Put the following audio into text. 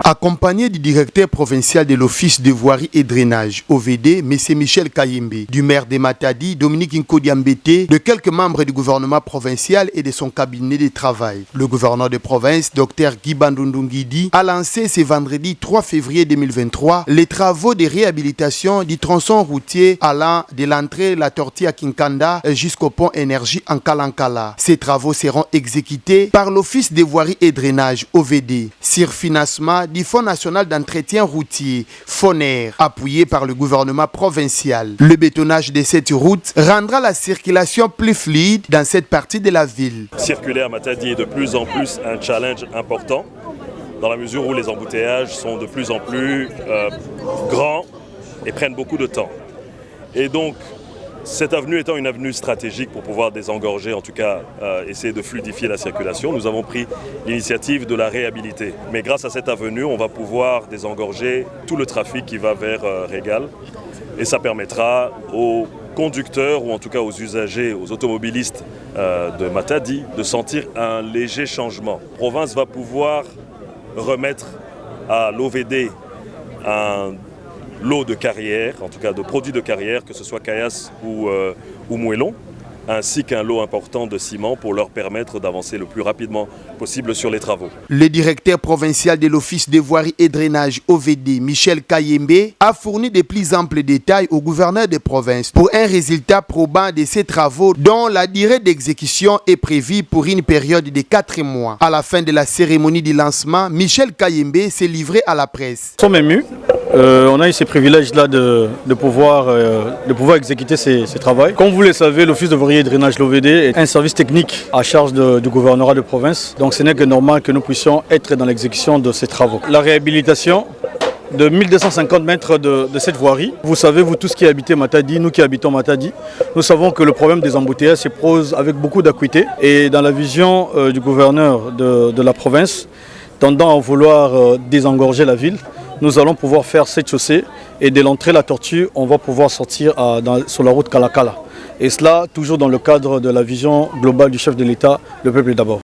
Accompagné du directeur provincial de l'Office de voirie et drainage, OVD, M. Michel Kayembe, du maire de Matadi, Dominique Nkodiambete, de quelques membres du gouvernement provincial et de son cabinet de travail. Le gouverneur de province, Dr Guy Bandundungidi, a lancé ce vendredi 3 février 2023 les travaux de réhabilitation du tronçon routier allant de l'entrée La Tortue à Kinkanda jusqu'au pont énergie en Kalankala. Ces travaux seront exécutés par l'Office de voirie et drainage, OVD, sur financement du Fonds national d'entretien routier, FONER, appuyé par le gouvernement provincial. Le bétonnage de cette route rendra la circulation plus fluide dans cette partie de la ville. Circuler à Matadi est de plus en plus un challenge important, dans la mesure où les embouteillages sont de plus en plus grands et prennent beaucoup de temps. Et donc, cette avenue étant une avenue stratégique pour pouvoir désengorger, en tout cas essayer de fluidifier la circulation, nous avons pris l'initiative de la réhabiliter. Mais grâce à cette avenue, on va pouvoir désengorger tout le trafic qui va vers Régal. Et ça permettra aux conducteurs, ou en tout cas aux usagers, aux automobilistes de Matadi, de sentir un léger changement. La province va pouvoir remettre à l'OVD un lot de carrière, en tout cas de produits de carrière, que ce soit caillasse ou moellon, ainsi qu'un lot important de ciment pour leur permettre d'avancer le plus rapidement possible sur les travaux. Le directeur provincial de l'Office de voirie et drainage OVD, Michel Kayembe, a fourni de plus amples détails au gouverneur de province pour un résultat probant de ces travaux dont la durée d'exécution est prévue pour une période de 4 mois. À la fin de la cérémonie de lancement, Michel Kayembe s'est livré à la presse. Nous sommes émus. On a eu ce privilège-là de pouvoir exécuter ces travaux. Comme vous le savez, l'Office de voirie et drainage l'OVD est un service technique à charge du gouvernorat de province. Donc ce n'est que normal que nous puissions être dans l'exécution de ces travaux. La réhabilitation de 1250 mètres de cette voirie. Vous savez, vous tous qui habitez Matadi, nous qui habitons Matadi, nous savons que le problème des embouteillages se pose avec beaucoup d'acuité. Et dans la vision du gouverneur de la province, tendant à vouloir désengorger la ville, nous allons pouvoir faire cette chaussée et de l'entrée La Tortue, on va pouvoir sortir sur la route Kalakala. Et cela toujours dans le cadre de la vision globale du chef de l'État, le peuple d'abord.